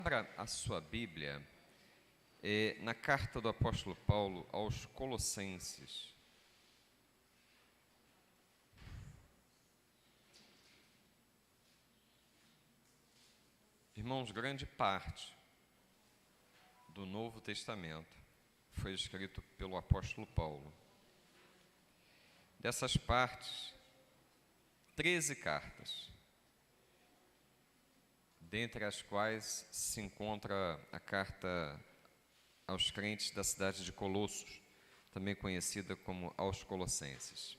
Abra a sua Bíblia na carta do apóstolo Paulo aos Colossenses. Irmãos, grande parte do Novo Testamento foi escrito pelo apóstolo Paulo. Dessas partes, 13 cartas, dentre as quais se encontra a carta aos crentes da cidade de Colossos, também conhecida como aos Colossenses.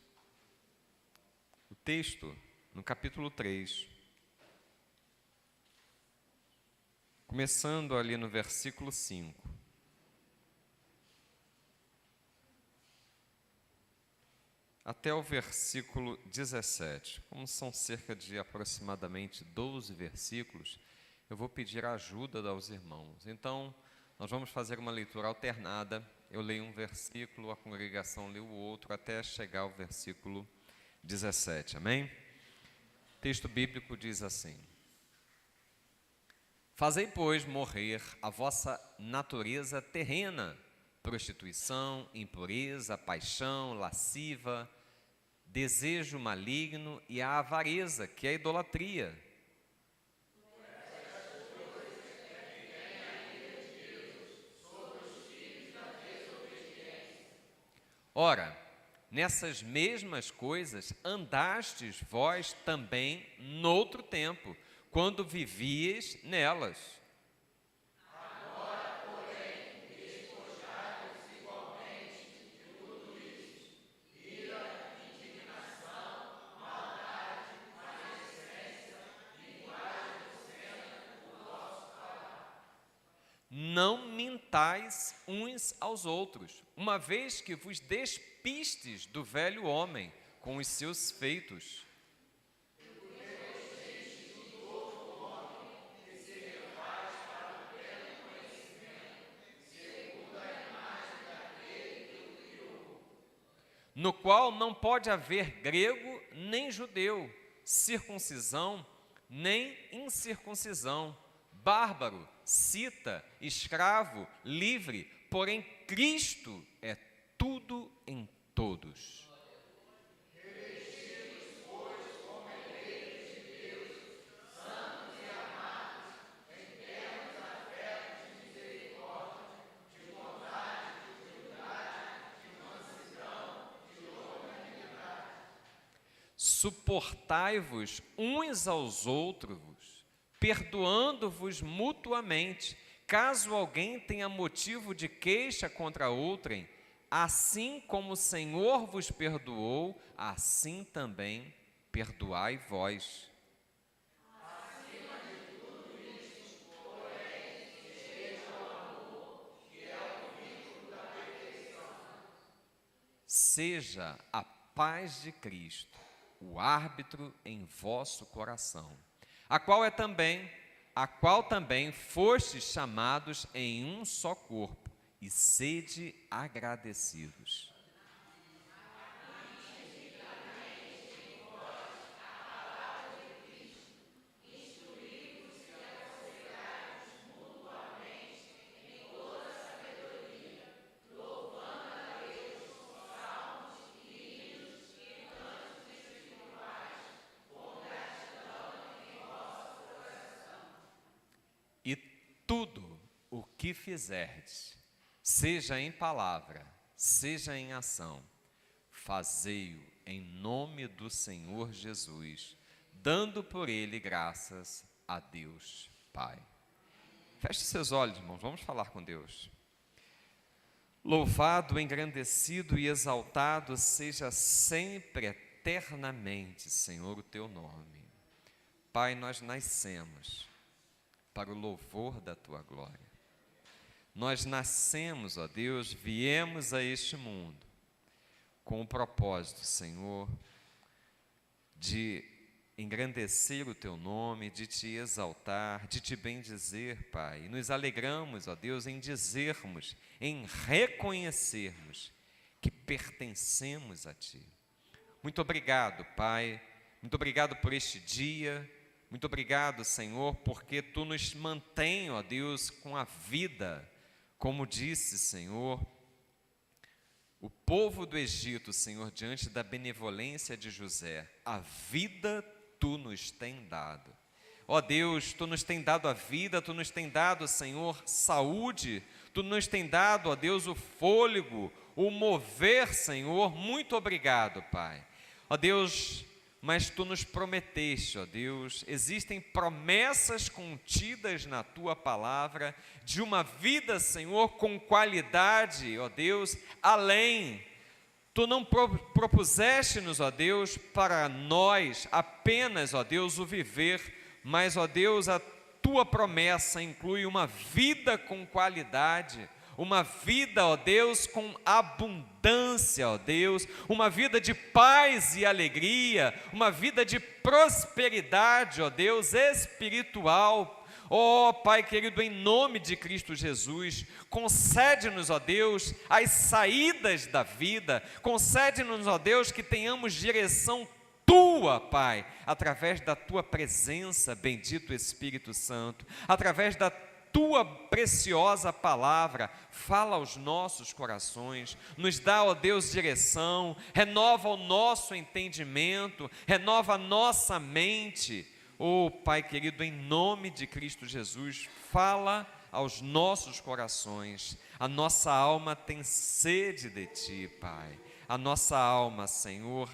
O texto, no capítulo 3, começando ali no versículo 5, até o versículo 17. Como são cerca de aproximadamente 12 versículos, eu vou pedir a ajuda aos irmãos. Então, nós vamos fazer uma leitura alternada. Eu leio um versículo, a congregação lê o outro, até chegar ao versículo 17. Amém? O texto bíblico diz assim: Fazei, pois, morrer a vossa natureza terrena, prostituição, impureza, paixão, lasciva, desejo maligno e a avareza, que é a idolatria. Ora, nessas mesmas coisas andastes vós também noutro tempo, quando vivíeis nelas. Não mintais uns aos outros, uma vez que vos despistes do velho homem com os seus feitos. No qual não pode haver grego nem judeu, circuncisão nem incircuncisão, bárbaro, cita, escravo, livre, porém Cristo é tudo em todos. Suportai-vos uns aos outros, perdoando-vos mutuamente, caso alguém tenha motivo de queixa contra outrem, assim como o Senhor vos perdoou, assim também perdoai vós. Seja a paz de Cristo o árbitro em vosso coração, a qual também fostes chamados em um só corpo, e sede agradecidos. E tudo o que fizerdes, seja em palavra, seja em ação, fazei-o em nome do Senhor Jesus, dando por ele graças a Deus Pai. Feche seus olhos, irmãos, vamos falar com Deus. Louvado, engrandecido e exaltado seja sempre, eternamente, Senhor, o teu nome. Pai, nós nascemos para o louvor da tua glória. Nós nascemos, ó Deus, viemos a este mundo com o propósito, Senhor, de engrandecer o teu nome, de te exaltar, de te bendizer, Pai. E nos alegramos, ó Deus, em dizermos, em reconhecermos que pertencemos a ti. Muito obrigado, Pai. Muito obrigado por este dia. Muito obrigado, Senhor, porque Tu nos mantém, ó Deus, com a vida. Como disse, Senhor, o povo do Egito, Senhor, diante da benevolência de José, a vida Tu nos tem dado. Ó Deus, Tu nos tem dado a vida, Tu nos tem dado, Senhor, saúde, Tu nos tem dado, ó Deus, o fôlego, o mover, Senhor. Muito obrigado, Pai. Ó Deus, mas Tu nos prometeste, ó Deus, existem promessas contidas na Tua palavra de uma vida, Senhor, com qualidade, ó Deus, além. Tu não propuseste-nos, ó Deus, para nós apenas, ó Deus, o viver, mas, ó Deus, a Tua promessa inclui uma vida com qualidade, uma vida, ó Deus, com abundância, ó Deus, uma vida de paz e alegria, uma vida de prosperidade, ó Deus, espiritual. Ó Pai querido, em nome de Cristo Jesus, concede-nos, ó Deus, as saídas da vida, concede-nos, ó Deus, que tenhamos direção Tua, Pai, através da Tua presença, bendito Espírito Santo, através da Tua preciosa palavra, fala aos nossos corações, nos dá, ó Deus, direção, renova o nosso entendimento, renova a nossa mente. Ó Pai querido, em nome de Cristo Jesus, fala aos nossos corações. A nossa alma tem sede de Ti, Pai. A nossa alma, Senhor,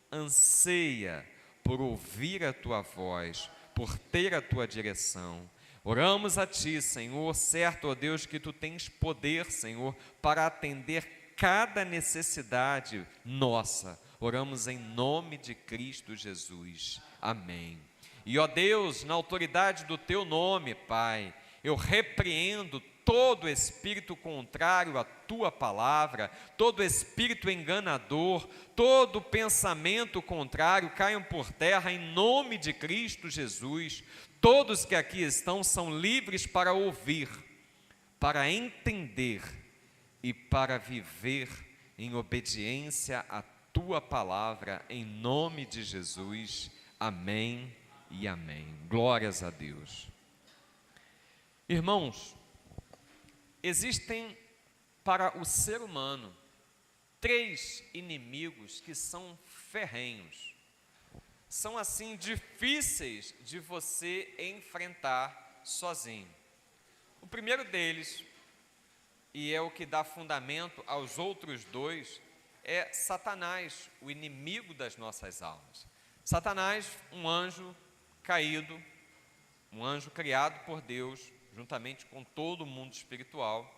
anseia por ouvir a Tua voz, por ter a Tua direção. Oramos a Ti, Senhor, certo, ó Deus, que Tu tens poder, Senhor, para atender cada necessidade nossa. Oramos em nome de Cristo Jesus. Amém. E, ó Deus, na autoridade do Teu nome, Pai, eu repreendo todo espírito contrário à Tua palavra, todo espírito enganador, todo pensamento contrário caiam por terra em nome de Cristo Jesus. Todos que aqui estão são livres para ouvir, para entender e para viver em obediência à Tua palavra, em nome de Jesus. Amém e amém. Glórias a Deus. Irmãos, existem para o ser humano 3 inimigos que são ferrenhos. São assim difíceis de você enfrentar sozinho. O primeiro deles, e é o que dá fundamento aos outros 2, é Satanás, o inimigo das nossas almas. Satanás, um anjo caído, um anjo criado por Deus, juntamente com todo o mundo espiritual.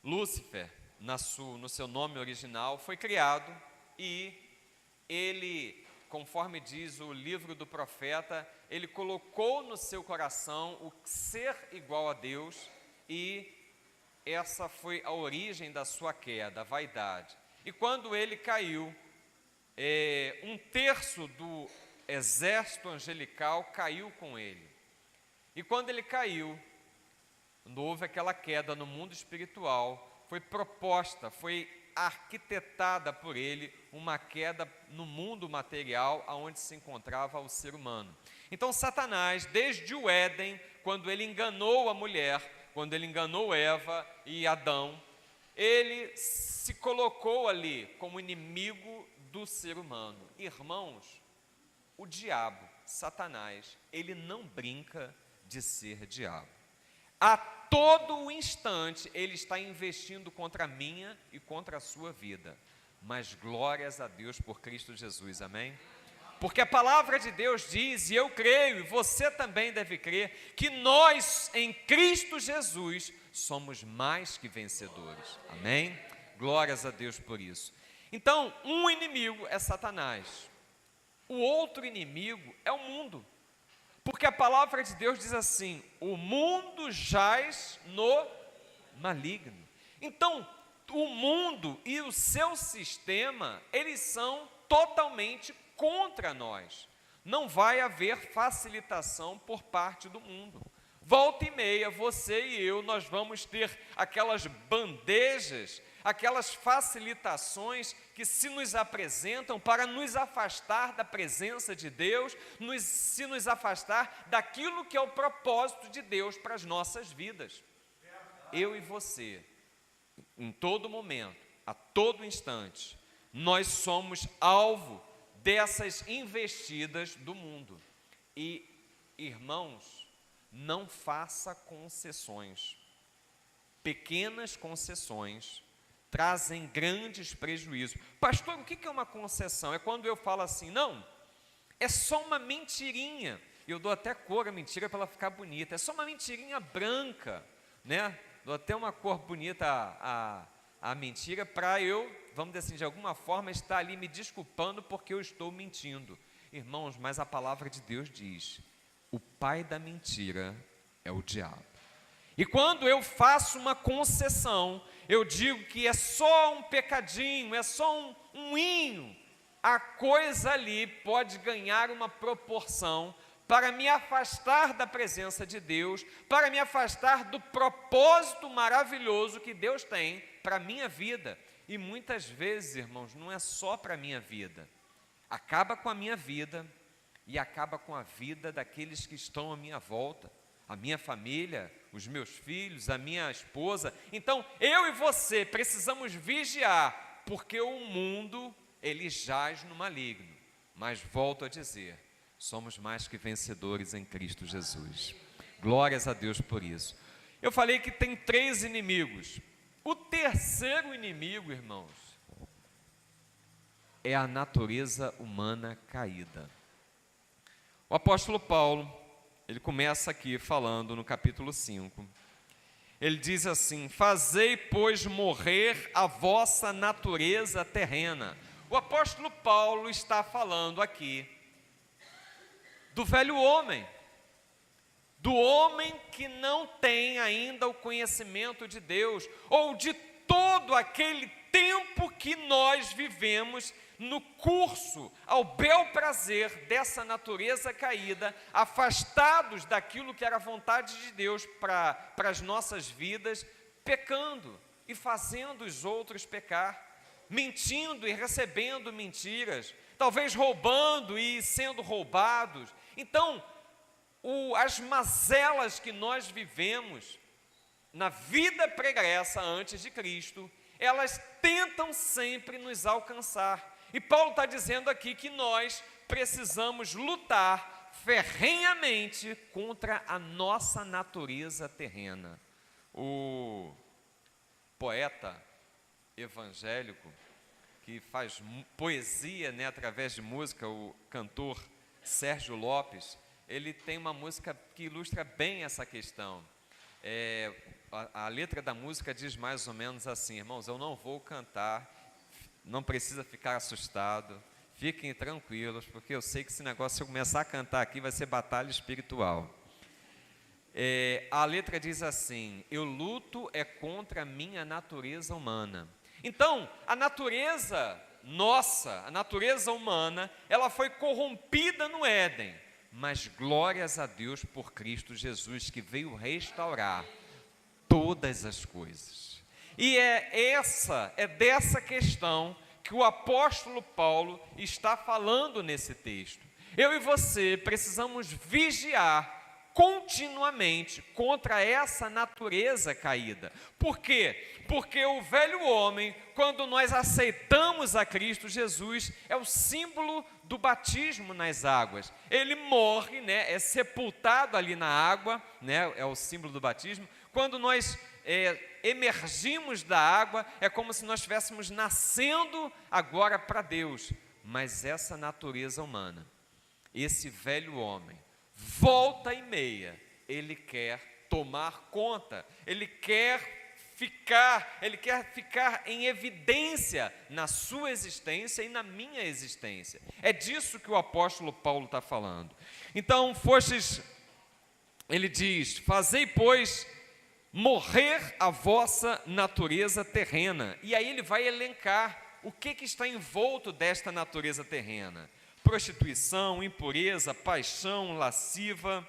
Lúcifer, no seu nome original, foi criado e ele, conforme diz o livro do profeta, ele colocou no seu coração o ser igual a Deus, e essa foi a origem da sua queda, a vaidade. E quando ele caiu, 1/3 do exército angelical caiu com ele. E quando ele caiu, quando houve aquela queda no mundo espiritual, foi proposta, foi arquitetada por ele uma queda no mundo material aonde se encontrava o ser humano. Então Satanás, desde o Éden, quando ele enganou a mulher, quando ele enganou Eva e Adão, ele se colocou ali como inimigo do ser humano. Irmãos, o diabo, Satanás, ele não brinca de ser diabo. A todo instante ele está investindo contra a minha e contra a sua vida. Mas glórias a Deus por Cristo Jesus, amém? Porque a palavra de Deus diz, e eu creio, e você também deve crer, que nós em Cristo Jesus somos mais que vencedores, amém? Glórias a Deus por isso. Então, um inimigo é Satanás, o outro inimigo é o mundo. Porque a palavra de Deus diz assim: o mundo jaz no maligno. Então, o mundo e o seu sistema, eles são totalmente contra nós. Não vai haver facilitação por parte do mundo. Volta e meia, você e eu, nós vamos ter aquelas bandejas, aquelas facilitações que se nos apresentam para nos afastar da presença de Deus, se nos afastar daquilo que é o propósito de Deus para as nossas vidas. Eu e você, em todo momento, a todo instante, nós somos alvo dessas investidas do mundo. E, irmãos, não faça concessões. Pequenas concessões trazem grandes prejuízos. Pastor, o que é uma concessão? É quando eu falo assim, não, é só uma mentirinha. Eu dou até cor à mentira para ela ficar bonita. É só uma mentirinha branca, né? Dou até uma cor bonita à mentira para eu, vamos dizer assim, de alguma forma estar ali me desculpando porque eu estou mentindo. Irmãos, mas a palavra de Deus diz, o pai da mentira é o diabo. E quando eu faço uma concessão, eu digo que é só um pecadinho, é só um inho, a coisa ali pode ganhar uma proporção para me afastar da presença de Deus, para me afastar do propósito maravilhoso que Deus tem para a minha vida. E muitas vezes, irmãos, não é só para a minha vida, acaba com a minha vida e acaba com a vida daqueles que estão à minha volta, a minha família, os meus filhos, a minha esposa. Então, eu e você precisamos vigiar, porque o mundo, ele jaz no maligno. Mas volto a dizer, somos mais que vencedores em Cristo Jesus. Glórias a Deus por isso. Eu falei que tem 3 inimigos. O terceiro inimigo, irmãos, é a natureza humana caída. O apóstolo Paulo, ele começa aqui falando no capítulo 5. Ele diz assim, fazei, pois, morrer a vossa natureza terrena. O apóstolo Paulo está falando aqui do velho homem, do homem que não tem ainda o conhecimento de Deus, ou de todo aquele tempo que nós vivemos no curso, ao bel prazer dessa natureza caída, afastados daquilo que era a vontade de Deus para as nossas vidas, pecando e fazendo os outros pecar, mentindo e recebendo mentiras, talvez roubando e sendo roubados. Então, as mazelas que nós vivemos na vida pregressa antes de Cristo, elas tentam sempre nos alcançar. E Paulo está dizendo aqui que nós precisamos lutar ferrenhamente contra a nossa natureza terrena. O poeta evangélico que faz poesia, né, através de música, o cantor Sérgio Lopes, ele tem uma música que ilustra bem essa questão. A letra da música diz mais ou menos assim, irmãos, eu não vou cantar, não precisa ficar assustado, fiquem tranquilos, porque eu sei que esse negócio, se eu começar a cantar aqui, vai ser batalha espiritual. A letra diz assim, eu luto contra a minha natureza humana. Então, a natureza nossa, a natureza humana, ela foi corrompida no Éden, mas glórias a Deus por Cristo Jesus, que veio restaurar todas as coisas. E é dessa questão que o apóstolo Paulo está falando nesse texto. Eu e você precisamos vigiar continuamente contra essa natureza caída. Por quê? Porque o velho homem, quando nós aceitamos a Cristo Jesus, é o símbolo do batismo nas águas. Ele morre, né, é sepultado ali na água, né, é o símbolo do batismo. Quando nós emergimos da água, é como se nós estivéssemos nascendo agora para Deus. Mas essa natureza humana, esse velho homem, volta e meia, ele quer tomar conta, ele quer ficar em evidência na sua existência e na minha existência. É disso que o apóstolo Paulo está falando. Então, ele diz, fazei, pois, morrer a vossa natureza terrena. E aí ele vai elencar o que está envolto desta natureza terrena. Prostituição, impureza, paixão lasciva,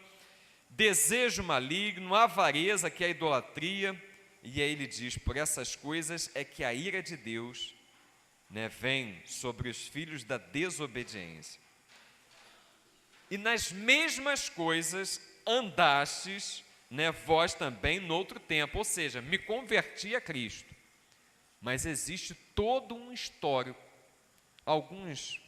desejo maligno, avareza, que é a idolatria, e aí ele diz, por essas coisas é que a ira de Deus, né, vem sobre os filhos da desobediência. E nas mesmas coisas andastes, né, vós também no outro tempo, ou seja, me converti a Cristo. Mas existe todo um histórico, alguns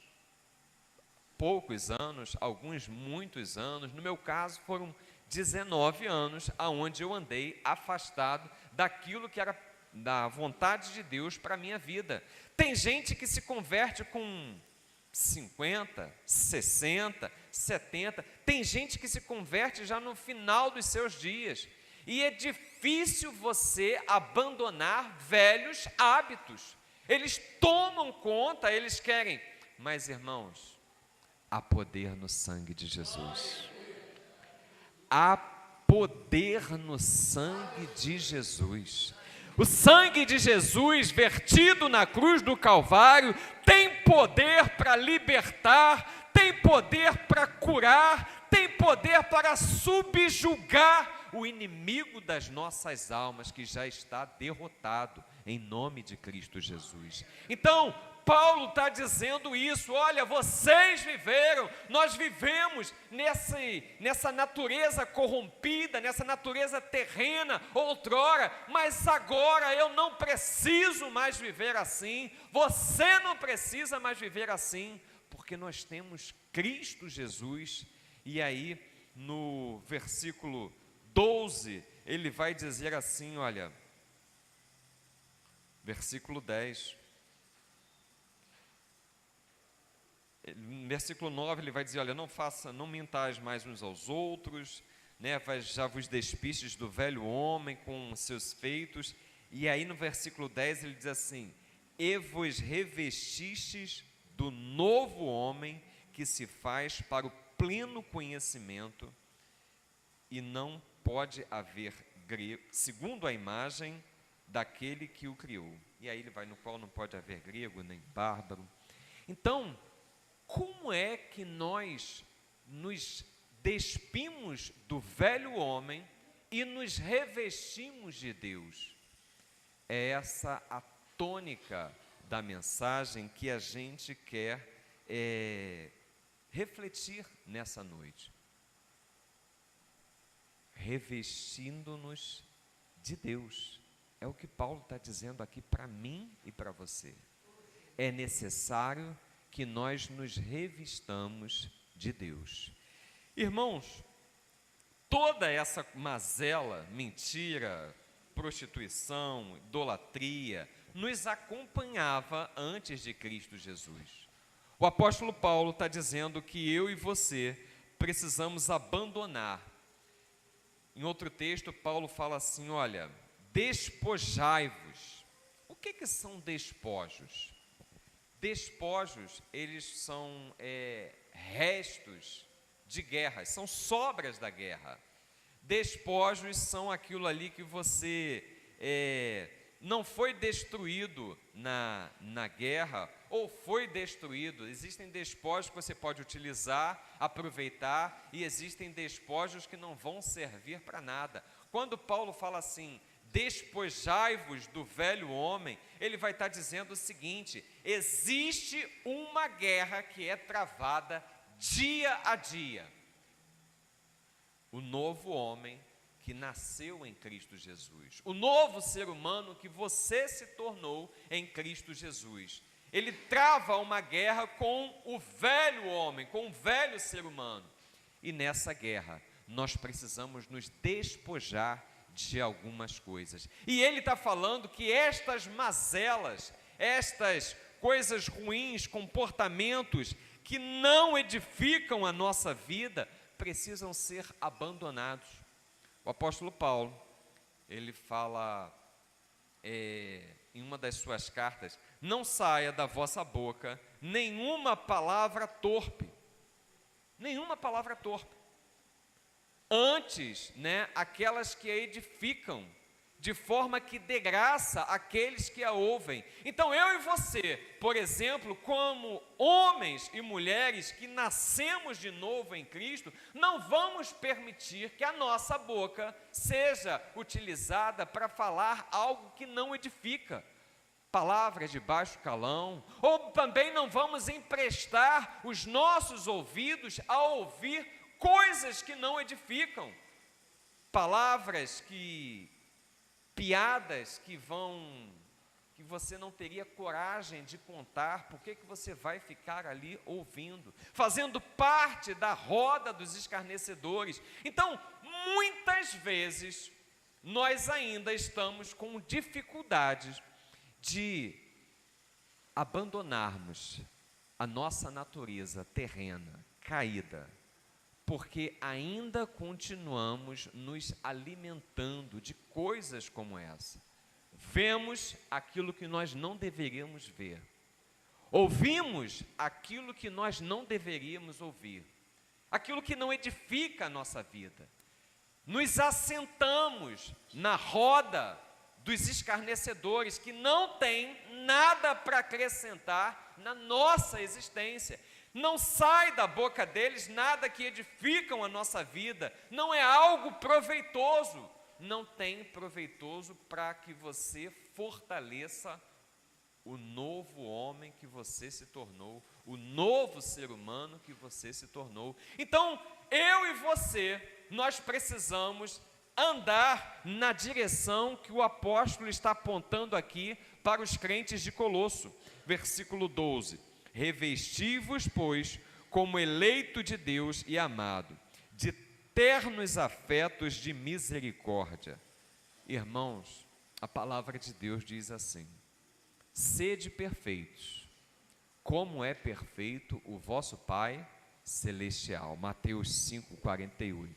poucos anos, alguns muitos anos, no meu caso foram 19 anos, aonde eu andei afastado daquilo que era da vontade de Deus para a minha vida. Tem gente que se converte com 50, 60, 70, tem gente que se converte já no final dos seus dias, e é difícil você abandonar velhos hábitos, eles tomam conta, eles querem, mas irmãos, há poder no sangue de Jesus, há poder no sangue de Jesus. O sangue de Jesus vertido na cruz do Calvário tem poder para libertar, tem poder para curar, tem poder para subjugar o inimigo das nossas almas, que já está derrotado em nome de Cristo Jesus. Então, Paulo está dizendo isso, olha, vocês viveram, nós vivemos nessa natureza corrompida, nessa natureza terrena, outrora, mas agora eu não preciso mais viver assim, você não precisa mais viver assim, porque nós temos Cristo Jesus. E aí, no versículo 12, ele vai dizer assim, olha, versículo 10, no versículo 9 ele vai dizer, olha, não mintais mais uns aos outros, né, já vos despistes do velho homem com seus feitos. E aí no versículo 10 ele diz assim, e vos revestistes do novo homem, que se faz para o pleno conhecimento, e não pode haver grego, segundo a imagem daquele que o criou. E aí ele vai, no qual não pode haver grego nem bárbaro. Então, como é que nós nos despimos do velho homem e nos revestimos de Deus? É essa a tônica da mensagem que a gente quer refletir nessa noite. Revestindo-nos de Deus. É o que Paulo está dizendo aqui para mim e para você. É necessário que nós nos revistamos de Deus. Irmãos, toda essa mazela, mentira, prostituição, idolatria, nos acompanhava antes de Cristo Jesus. O apóstolo Paulo está dizendo que eu e você precisamos abandonar. Em outro texto, Paulo fala assim, olha, despojai-vos. O que são despojos? Despojos, eles são restos de guerras, são sobras da guerra. Despojos são aquilo ali que você não foi destruído na guerra, ou foi destruído. Existem despojos que você pode utilizar, aproveitar, e existem despojos que não vão servir para nada. Quando Paulo fala assim, despojai-vos do velho homem, ele vai estar dizendo o seguinte, existe uma guerra que é travada dia a dia. O novo homem que nasceu em Cristo Jesus, o novo ser humano que você se tornou em Cristo Jesus, ele trava uma guerra com o velho homem, com o velho ser humano, e nessa guerra nós precisamos nos despojar de algumas coisas. E ele está falando que estas mazelas, estas coisas ruins, comportamentos que não edificam a nossa vida, precisam ser abandonados. O apóstolo Paulo, ele fala em uma das suas cartas, não saia da vossa boca nenhuma palavra torpe, nenhuma palavra torpe. Antes, aquelas que edificam, de forma que dê graça àqueles que a ouvem. Então eu e você, por exemplo, como homens e mulheres que nascemos de novo em Cristo, não vamos permitir que a nossa boca seja utilizada para falar algo que não edifica, palavras de baixo calão, ou também não vamos emprestar os nossos ouvidos a ouvir coisas que não edificam, palavras piadas que você não teria coragem de contar. Por que você vai ficar ali ouvindo, fazendo parte da roda dos escarnecedores? Então, muitas vezes, nós ainda estamos com dificuldades de abandonarmos a nossa natureza terrena, caída, porque ainda continuamos nos alimentando de coisas como essa. Vemos aquilo que nós não deveríamos ver, ouvimos aquilo que nós não deveríamos ouvir, aquilo que não edifica a nossa vida, nos assentamos na roda dos escarnecedores que não têm nada para acrescentar na nossa existência. Não sai da boca deles nada que edificam a nossa vida, não é algo proveitoso, não tem proveitoso para que você fortaleça o novo homem que você se tornou, o novo ser humano que você se tornou. Então, eu e você, nós precisamos andar na direção que o apóstolo está apontando aqui para os crentes de Colosso, versículo 12. Revesti-vos, pois, como eleito de Deus e amado, de ternos afetos de misericórdia. Irmãos, a palavra de Deus diz assim: sede perfeitos, como é perfeito o vosso Pai celestial. Mateus 5:48.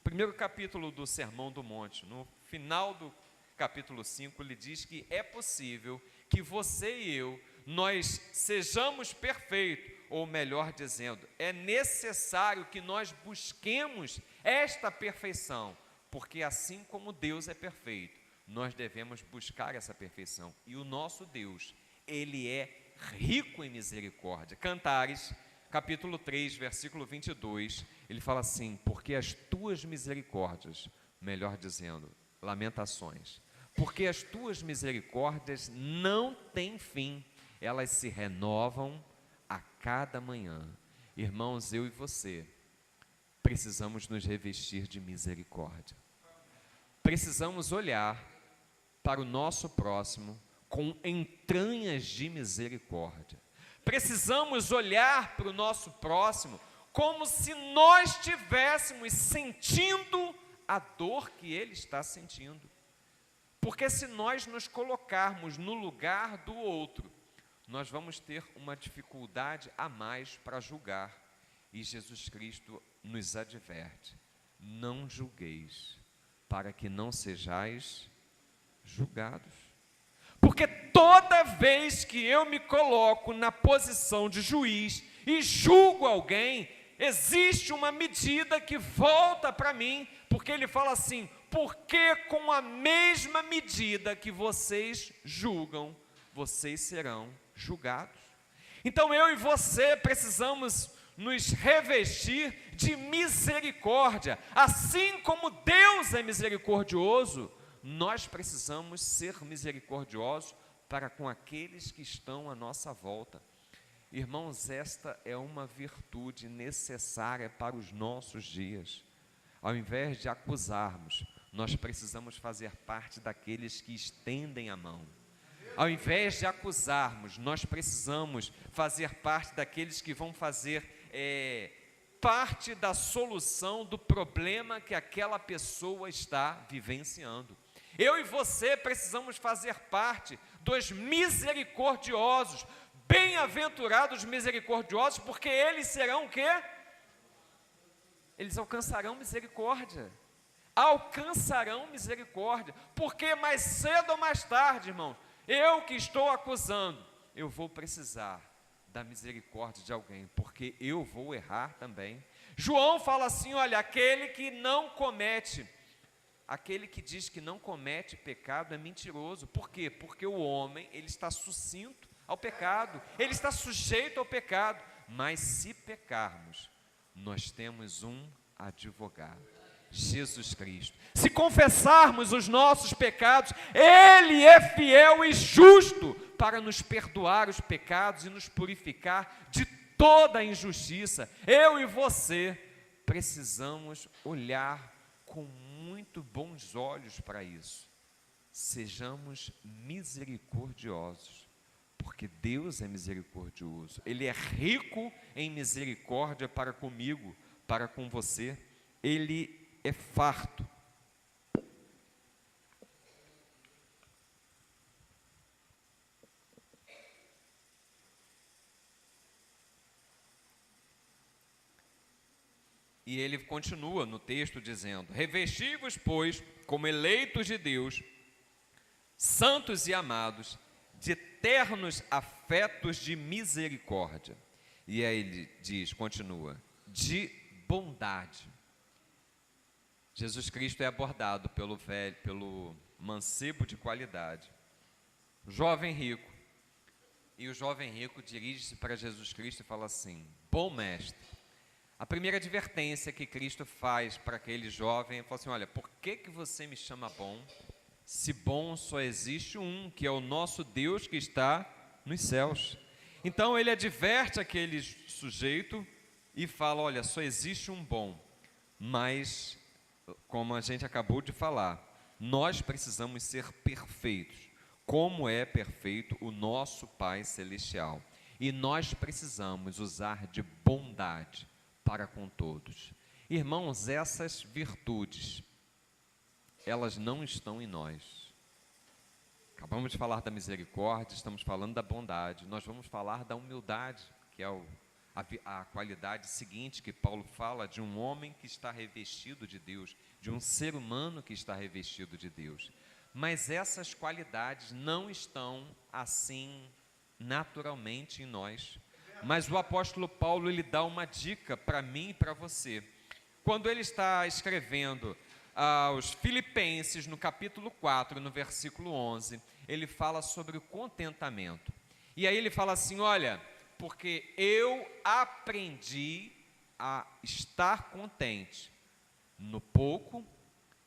Primeiro capítulo do Sermão do Monte, no final do capítulo 5, ele diz que é possível que você e eu, nós sejamos perfeitos, ou melhor dizendo, é necessário que nós busquemos esta perfeição, porque assim como Deus é perfeito, nós devemos buscar essa perfeição, e o nosso Deus, Ele é rico em misericórdia. Cantares, capítulo 3, versículo 22, ele fala assim: porque as tuas misericórdias, melhor dizendo, Lamentações, porque as tuas misericórdias não têm fim, elas se renovam a cada manhã. Irmãos, eu e você precisamos nos revestir de misericórdia. Precisamos olhar para o nosso próximo com entranhas de misericórdia. Precisamos olhar para o nosso próximo como se nós estivéssemos sentindo a dor que ele está sentindo. Porque se nós nos colocarmos no lugar do outro, nós vamos ter uma dificuldade a mais para julgar. E Jesus Cristo nos adverte: não julgueis, para que não sejais julgados. Porque toda vez que eu me coloco na posição de juiz e julgo alguém, existe uma medida que volta para mim, porque ele fala assim: porque com a mesma medida que vocês julgam, vocês serão julgados. Então eu e você precisamos nos revestir de misericórdia. Assim como Deus é misericordioso, nós precisamos ser misericordiosos para com aqueles que estão à nossa volta. Irmãos, esta é uma virtude necessária para os nossos dias. Ao invés de acusarmos, nós precisamos fazer parte daqueles que estendem a mão. Ao invés de acusarmos, nós precisamos fazer parte daqueles que vão fazer parte da solução do problema que aquela pessoa está vivenciando. Eu e você precisamos fazer parte dos misericordiosos. Bem-aventurados misericordiosos, porque eles serão o quê? Eles alcançarão misericórdia. Alcançarão misericórdia. Porque mais cedo ou mais tarde, irmão, eu que estou acusando, eu vou precisar da misericórdia de alguém, porque eu vou errar também. João fala assim: olha, aquele que não comete aquele que diz que não comete pecado é mentiroso. Por quê? Porque o homem, ele está sucinto ao pecado, ele está sujeito ao pecado. Mas se pecarmos, nós temos um advogado, Jesus Cristo. Se confessarmos os nossos pecados, Ele é fiel e justo para nos perdoar os pecados e nos purificar de toda a injustiça. Eu e você precisamos olhar com muito bons olhos para isso. Sejamos misericordiosos, porque Deus é misericordioso. Ele é rico em misericórdia para comigo, para com você. Ele é farto. E ele continua no texto dizendo: revesti-vos, pois, como eleitos de Deus, santos e amados, de ternos afetos de misericórdia. E aí ele diz, continua, de bondade. Jesus Cristo é abordado pelo mancebo de qualidade, jovem rico. E o jovem rico dirige-se para Jesus Cristo e fala assim: bom mestre. A primeira advertência que Cristo faz para aquele jovem é falar assim: olha, por que você me chama bom? Se bom só existe um, que é o nosso Deus que está nos céus. Então ele adverte aquele sujeito e fala: olha, só existe um bom. Mas, como a gente acabou de falar, nós precisamos ser perfeitos, como é perfeito o nosso Pai Celestial. E nós precisamos usar de bondade para com todos. Irmãos, essas virtudes, elas não estão em nós. Acabamos de falar da misericórdia, estamos falando da bondade. Nós vamos falar da humildade, que é a qualidade seguinte que Paulo fala de um homem que está revestido de Deus, de um ser humano que está revestido de Deus. Mas essas qualidades não estão assim naturalmente em nós. Mas o apóstolo Paulo, ele dá uma dica para mim e para você. Quando ele está escrevendo aos Filipenses, no capítulo 4, no versículo 11, ele fala sobre o contentamento. E aí ele fala assim: olha, porque eu aprendi a estar contente no pouco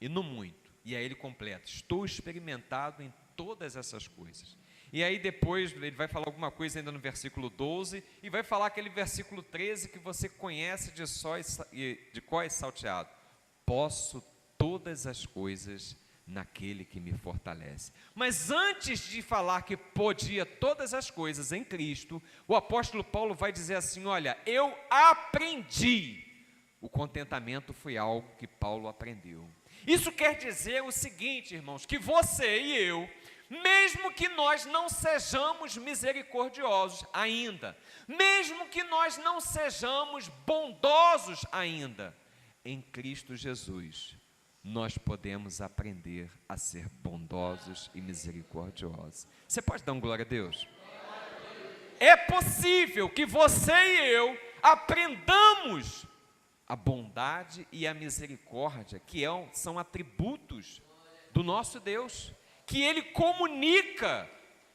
e no muito. E aí ele completa: estou experimentado em todas essas coisas. E aí depois ele vai falar alguma coisa ainda no versículo 12, e vai falar aquele versículo 13 que você conhece de cor salteado: posso todas as coisas naquele que me fortalece. Mas antes de falar que podia todas as coisas em Cristo, o apóstolo Paulo vai dizer assim: olha, eu aprendi. O contentamento foi algo que Paulo aprendeu. Isso quer dizer o seguinte, irmãos, que você e eu, mesmo que nós não sejamos misericordiosos ainda, mesmo que nós não sejamos bondosos ainda, em Cristo Jesus, nós podemos aprender a ser bondosos e misericordiosos. Você pode dar um glória a Deus? É possível que você e eu aprendamos a bondade e a misericórdia, que são atributos do nosso Deus, que Ele comunica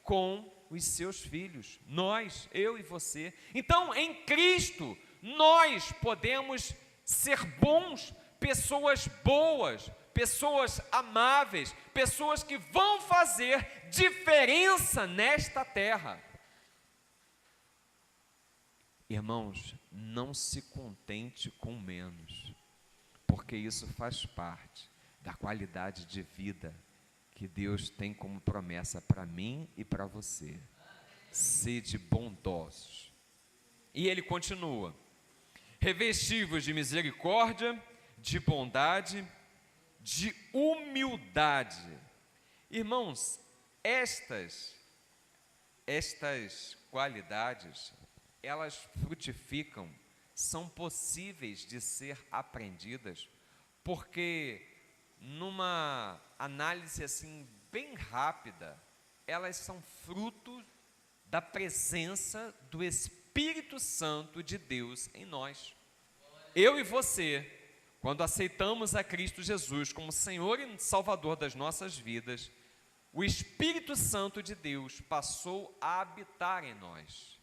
com os seus filhos, nós, eu e você. Então, em Cristo, nós podemos ser bons, pessoas boas, pessoas amáveis, pessoas que vão fazer diferença nesta terra. Irmãos, não se contente com menos, porque isso faz parte da qualidade de vida que Deus tem como promessa para mim e para você. Sede bondosos. E ele continua: revesti-vos de misericórdia, de bondade, de humildade. Irmãos, estas qualidades, elas frutificam, são possíveis de ser aprendidas, porque numa análise assim bem rápida, elas são fruto da presença do Espírito Santo de Deus em nós. Eu e você quando aceitamos a Cristo Jesus como Senhor e Salvador das nossas vidas, o Espírito Santo de Deus passou a habitar em nós.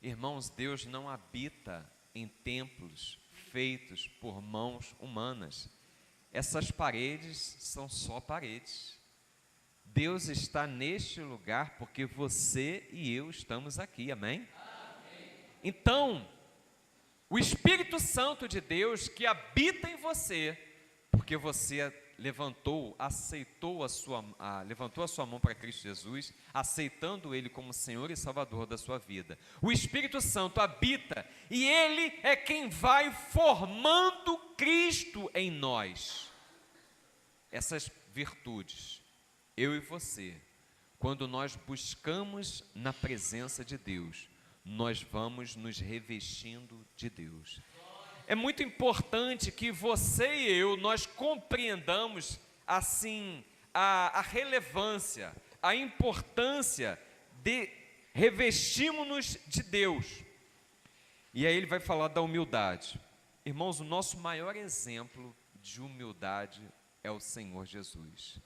Irmãos, Deus não habita em templos feitos por mãos humanas. Essas paredes são só paredes. Deus está neste lugar porque você e eu estamos aqui, amém? Então, o Espírito Santo de Deus que habita em você, porque você levantou a sua mão para Cristo Jesus, aceitando Ele como Senhor e Salvador da sua vida. O Espírito Santo habita e Ele é quem vai formando Cristo em nós. Essas virtudes, eu e você, quando nós buscamos na presença de Deus, nós vamos nos revestindo de Deus. É muito importante que você e eu, nós compreendamos, assim, a relevância, a importância de revestirmos-nos de Deus. E aí ele vai falar da humildade. Irmãos, o nosso maior exemplo de humildade é o Senhor Jesus.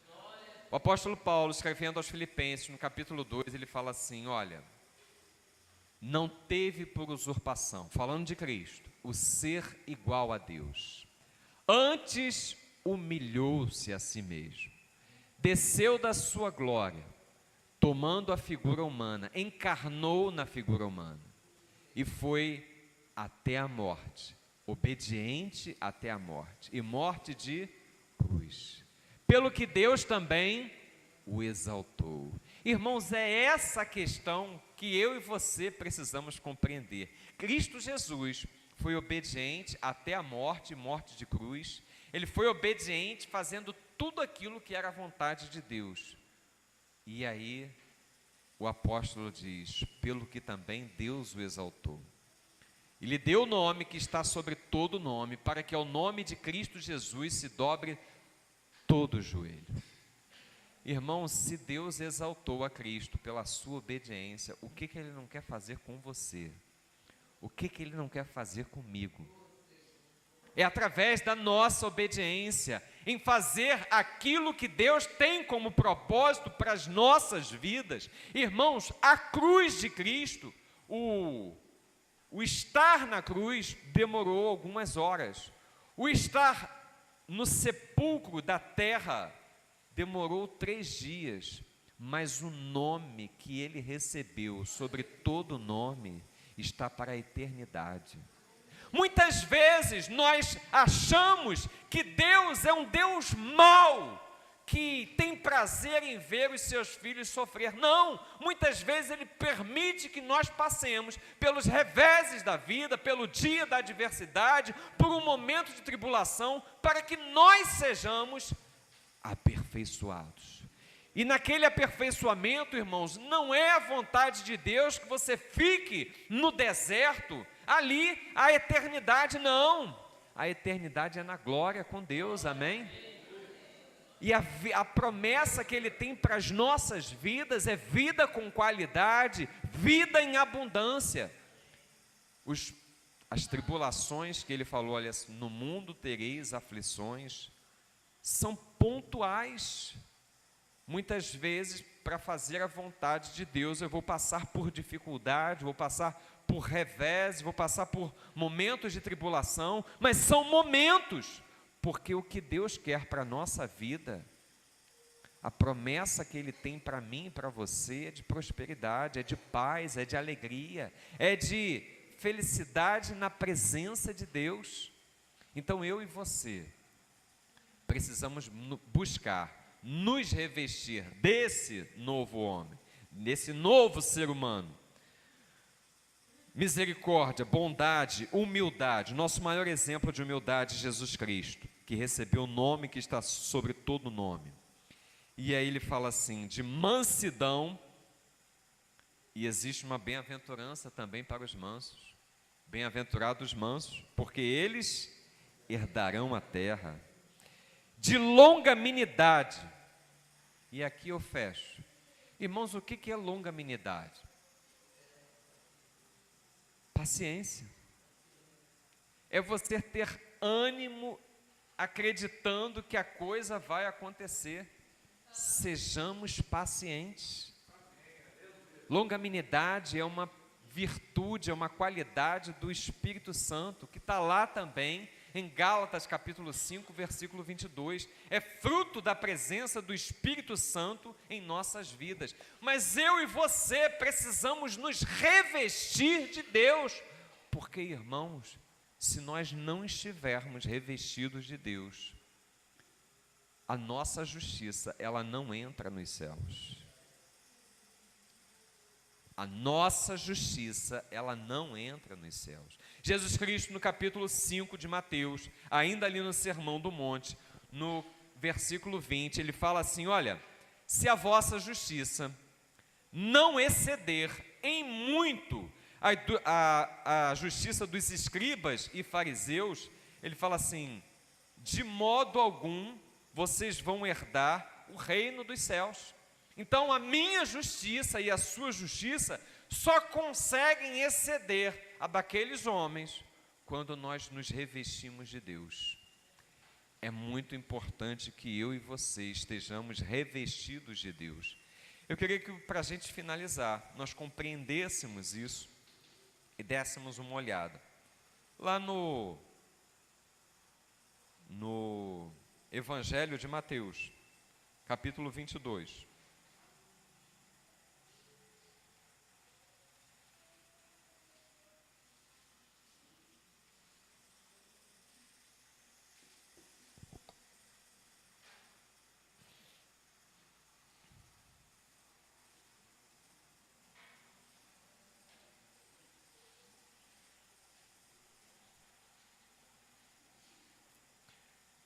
O apóstolo Paulo, escrevendo aos Filipenses, no capítulo 2, ele fala assim, olha, não teve por usurpação, falando de Cristo, o ser igual a Deus. Antes humilhou-se a si mesmo, desceu da sua glória, tomando a figura humana, encarnou na figura humana e foi até a morte, obediente até a morte, e morte de cruz. Pelo que Deus também o exaltou. Irmãos, é essa a questão que eu e você precisamos compreender. Cristo Jesus foi obediente até a morte, morte de cruz. Ele foi obediente fazendo tudo aquilo que era a vontade de Deus. E aí o apóstolo diz, pelo que também Deus o exaltou. E lhe deu o nome que está sobre todo nome, para que ao nome de Cristo Jesus se dobre todo o joelho. Irmãos, se Deus exaltou a Cristo pela sua obediência, o que Ele não quer fazer com você? O que Ele não quer fazer comigo? É através da nossa obediência, em fazer aquilo que Deus tem como propósito para as nossas vidas. Irmãos, a cruz de Cristo, o estar na cruz demorou algumas horas. O estar no sepulcro da terra demorou 3 dias, mas o nome que ele recebeu sobre todo nome está para a eternidade. Muitas vezes nós achamos que Deus é um Deus mau, que tem prazer em ver os seus filhos sofrer. Não, muitas vezes Ele permite que nós passemos pelos reveses da vida, pelo dia da adversidade, por um momento de tribulação, para que nós sejamos aperfeiçoados. E naquele aperfeiçoamento, irmãos, não é a vontade de Deus que você fique no deserto, ali a eternidade, não. A eternidade é na glória com Deus, amém? E a promessa que Ele tem para as nossas vidas é vida com qualidade, vida em abundância. As tribulações que Ele falou, olha, no mundo tereis aflições, são pontuais. Muitas vezes, para fazer a vontade de Deus, eu vou passar por dificuldade, vou passar por revés, vou passar por momentos de tribulação, mas são momentos, porque o que Deus quer para a nossa vida, a promessa que Ele tem para mim e para você é de prosperidade, é de paz, é de alegria, é de felicidade na presença de Deus. Então eu e você precisamos buscar nos revestir desse novo homem, desse novo ser humano. Misericórdia, bondade, humildade. Nosso maior exemplo de humildade é Jesus Cristo, que recebeu o nome que está sobre todo nome. E aí ele fala assim, de mansidão, e existe uma bem-aventurança também para os mansos. Bem-aventurados os mansos, porque eles herdarão a terra. De longanimidade. E aqui eu fecho. Irmãos, o que é longanimidade? Paciência. É você ter ânimo acreditando que a coisa vai acontecer. Sejamos pacientes. Longanimidade é uma virtude, é uma qualidade do Espírito Santo, que está lá também em Gálatas capítulo 5, versículo 22. É fruto da presença do Espírito Santo em nossas vidas. Mas eu e você precisamos nos revestir de Deus, porque, irmãos, se nós não estivermos revestidos de Deus, a nossa justiça, ela não entra nos céus. A nossa justiça, ela não entra nos céus. Jesus Cristo, no capítulo 5 de Mateus, ainda ali no Sermão do Monte, no versículo 20, ele fala assim: olha, se a vossa justiça não exceder em muito a justiça dos escribas e fariseus, ele fala assim: de modo algum vocês vão herdar o reino dos céus. Então a minha justiça e a sua justiça só conseguem exceder a daqueles homens quando nós nos revestimos de Deus. É muito importante que eu e você estejamos revestidos de Deus. Eu queria que, para a gente finalizar, nós compreendêssemos isso e dessemos uma olhada. Lá no Evangelho de Mateus, capítulo 22.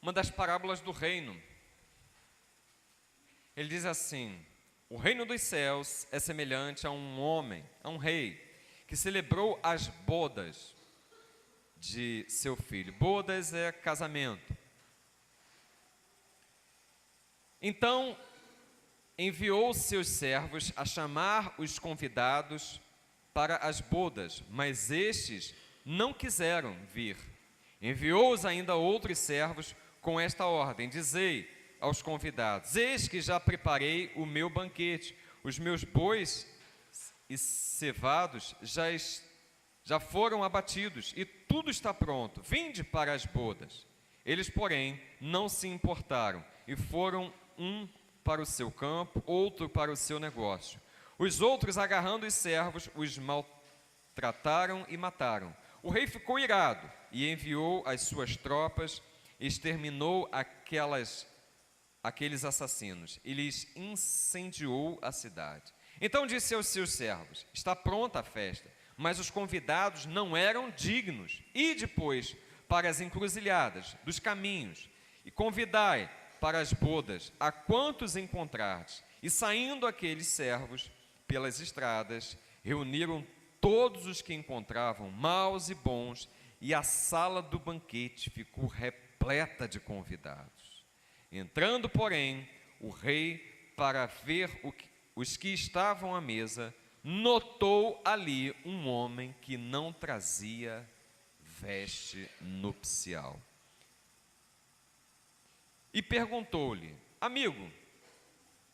Uma das parábolas do reino. Ele diz assim: o reino dos céus é semelhante a um homem, a um rei, que celebrou as bodas de seu filho. Bodas é casamento. Então, enviou seus servos a chamar os convidados para as bodas, mas estes não quiseram vir. Enviou-os ainda outros servos com esta ordem: dizei aos convidados: eis que já preparei o meu banquete, os meus bois e cevados já foram abatidos e tudo está pronto, vinde para as bodas. Eles, porém, não se importaram e foram um para o seu campo, outro para o seu negócio. Os outros, agarrando os servos, os maltrataram e mataram. O rei ficou irado e enviou as suas tropas, exterminou aqueles assassinos e lhes incendiou a cidade. Então disse aos seus servos: está pronta a festa, mas os convidados não eram dignos. E depois para as encruzilhadas dos caminhos e convidai para as bodas a quantos encontrardes. E saindo aqueles servos pelas estradas, reuniram todos os que encontravam, maus e bons, e a sala do banquete ficou repleta de convidados. Entrando, porém, o rei, para ver os que estavam à mesa, notou ali um homem que não trazia veste nupcial. E perguntou-lhe: amigo,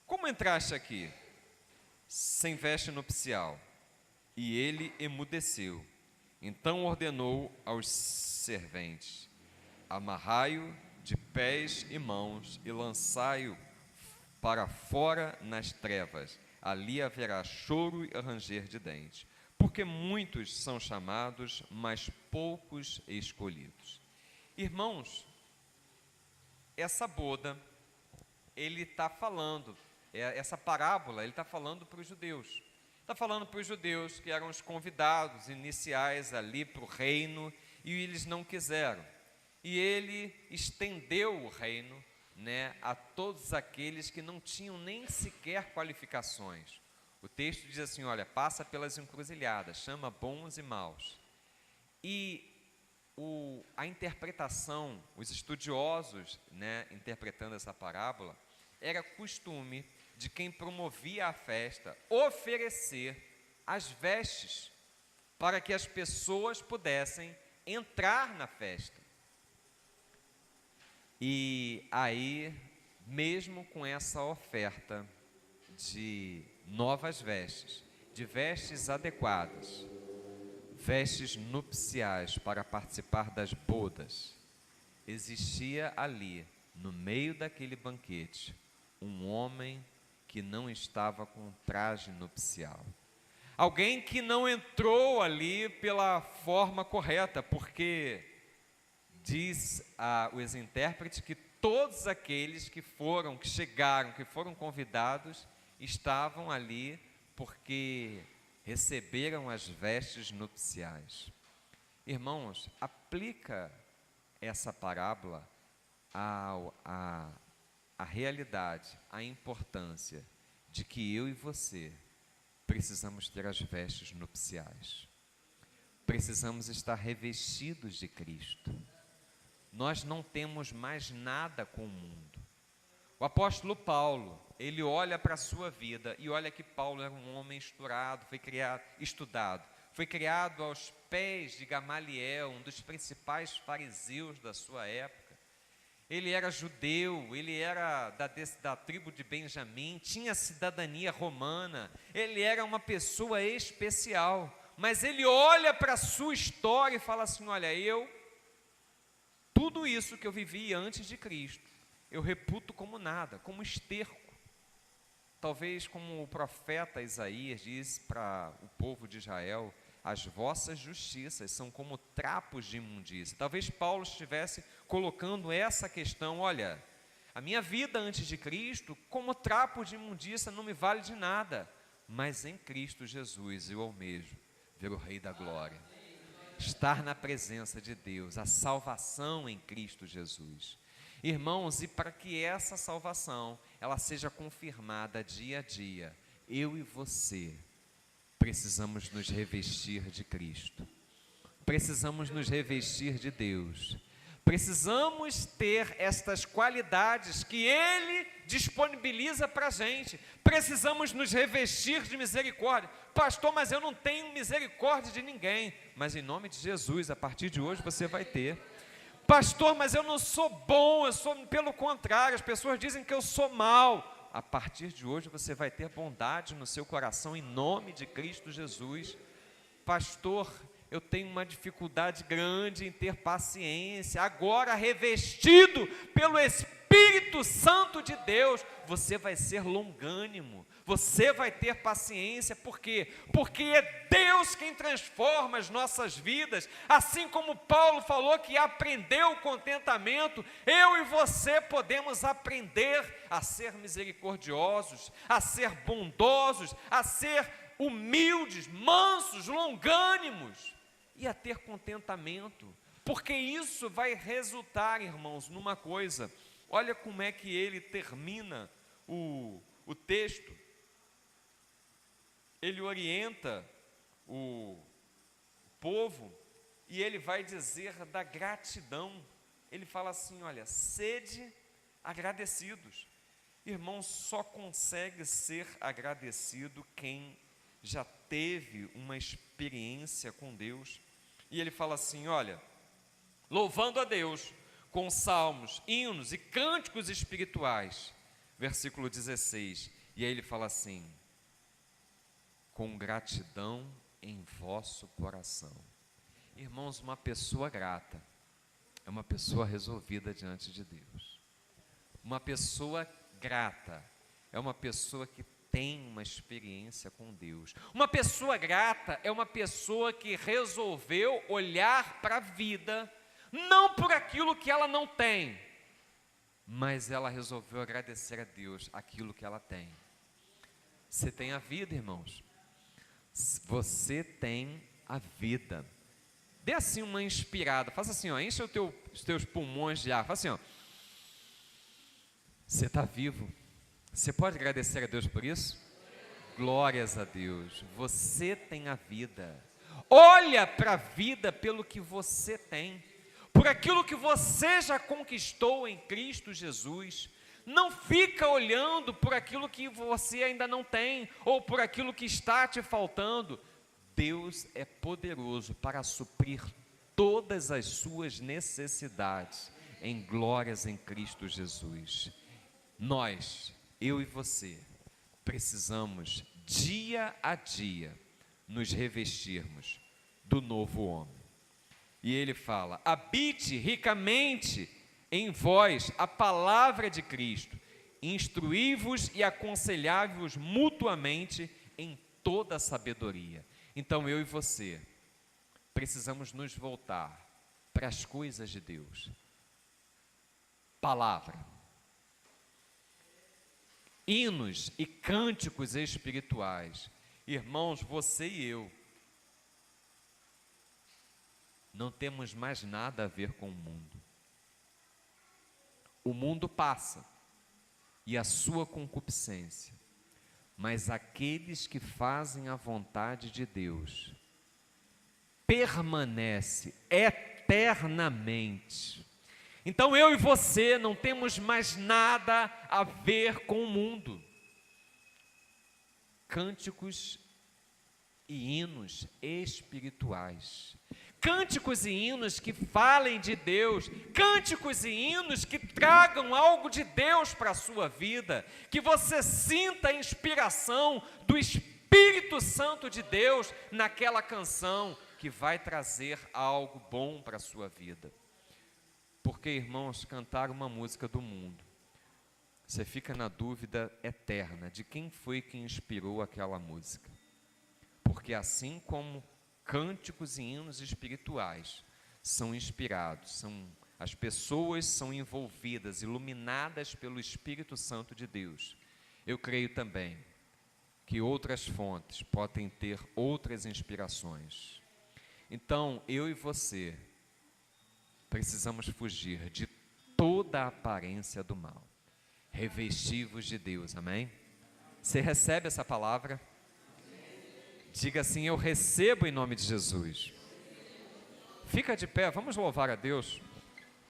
como entraste aqui sem veste nupcial? E ele emudeceu. Então ordenou aos serventes: amarrai-o de pés e mãos e lançai-o para fora nas trevas. Ali haverá choro e ranger de dentes, porque muitos são chamados, mas poucos escolhidos. Irmãos, essa boda, ele está falando, essa parábola, ele está falando para os judeus. Está falando para os judeus que eram os convidados iniciais ali para o reino, e eles não quiseram. E ele estendeu o reino, a todos aqueles que não tinham nem sequer qualificações. O texto diz assim: olha, passa pelas encruzilhadas, chama bons e maus. E a interpretação, os estudiosos, interpretando essa parábola, era costume de quem promovia a festa oferecer as vestes para que as pessoas pudessem entrar na festa. E aí, mesmo com essa oferta de novas vestes, de vestes adequadas, vestes nupciais para participar das bodas, existia ali, no meio daquele banquete, um homem que não estava com traje nupcial. Alguém que não entrou ali pela forma correta, porque diz os intérpretes que todos aqueles que chegaram, que foram convidados, estavam ali porque receberam as vestes nupciais. Irmãos, aplica essa parábola à realidade, à importância de que eu e você precisamos ter as vestes nupciais. Precisamos estar revestidos de Cristo. Nós não temos mais nada com o mundo. O apóstolo Paulo, ele olha para a sua vida, e olha que Paulo era um homem estudado, foi criado aos pés de Gamaliel, um dos principais fariseus da sua época. Ele era judeu, ele era da tribo de Benjamim, tinha cidadania romana, ele era uma pessoa especial, mas ele olha para a sua história e fala assim: olha, tudo isso que eu vivi antes de Cristo, eu reputo como nada, como esterco. Talvez como o profeta Isaías diz para o povo de Israel: as vossas justiças são como trapos de imundícia. Talvez Paulo estivesse colocando essa questão: olha, a minha vida antes de Cristo, como trapo de imundícia, não me vale de nada, mas em Cristo Jesus eu almejo ver o Rei da Glória, estar na presença de Deus, a salvação em Cristo Jesus. Irmãos, e para que essa salvação ela seja confirmada dia a dia, eu e você precisamos nos revestir de Cristo, precisamos nos revestir de Deus, precisamos ter estas qualidades que Ele disponibiliza para a gente. Precisamos nos revestir de misericórdia. Pastor, mas eu não tenho misericórdia de ninguém. Mas em nome de Jesus, a partir de hoje você vai ter. Pastor, mas eu não sou bom, eu sou pelo contrário, as pessoas dizem que eu sou mau. A partir de hoje você vai ter bondade no seu coração em nome de Cristo Jesus. Pastor, eu tenho uma dificuldade grande em ter paciência. Agora, revestido pelo Espírito Santo de Deus, você vai ser longânimo, você vai ter paciência. Por quê? Porque é Deus quem transforma as nossas vidas. Assim como Paulo falou que aprendeu o contentamento, eu e você podemos aprender a ser misericordiosos, a ser bondosos, a ser humildes, mansos, longânimos e a ter contentamento, porque isso vai resultar, irmãos, numa coisa. Olha como é que ele termina o texto. Ele orienta o povo e ele vai dizer da gratidão. Ele fala assim: olha, sede agradecidos. Irmãos, só consegue ser agradecido quem já teve uma experiência com Deus. E ele fala assim: olha, louvando a Deus com salmos, hinos e cânticos espirituais, versículo 16, e aí ele fala assim: com gratidão em vosso coração. Irmãos, uma pessoa grata é uma pessoa resolvida diante de Deus. Uma pessoa grata é uma pessoa que tem uma experiência com Deus. Uma pessoa grata é uma pessoa que resolveu olhar para a vida, não por aquilo que ela não tem, mas ela resolveu agradecer a Deus aquilo que ela tem. Você tem a vida, irmãos. Você tem a vida. Dê assim uma inspirada, faça assim, ó, enche os teus pulmões de ar, faça assim, ó. Você está vivo. Você pode agradecer a Deus por isso? Glórias a Deus. Você tem a vida. Olha para a vida pelo que você tem, por aquilo que você já conquistou em Cristo Jesus. Não fica olhando por aquilo que você ainda não tem, ou por aquilo que está te faltando. Deus é poderoso para suprir todas as suas necessidades, em glórias em Cristo Jesus. Nós, eu e você, precisamos dia a dia nos revestirmos do novo homem. E ele fala: habite ricamente em vós a palavra de Cristo, instruí-vos e aconselhai-vos mutuamente em toda a sabedoria. Então eu e você precisamos nos voltar para as coisas de Deus. Palavra, hinos e cânticos espirituais. Irmãos, você e eu não temos mais nada a ver com o mundo. O mundo passa e a sua concupiscência, mas aqueles que fazem a vontade de Deus permanece eternamente. Então eu e você não temos mais nada a ver com o mundo. Cânticos e hinos espirituais, cânticos e hinos que falem de Deus, cânticos e hinos que tragam algo de Deus para a sua vida, que você sinta a inspiração do Espírito Santo de Deus naquela canção, que vai trazer algo bom para a sua vida. Porque, irmãos, cantar uma música do mundo, você fica na dúvida eterna de quem foi que inspirou aquela música. Porque assim como cânticos e hinos espirituais são inspirados, as pessoas são envolvidas, iluminadas pelo Espírito Santo de Deus, eu creio também que outras fontes podem ter outras inspirações. Então, eu e você precisamos fugir de toda a aparência do mal, revesti-vos de Deus, amém? Você recebe essa palavra? Diga assim: eu recebo em nome de Jesus. Fica de pé, vamos louvar a Deus.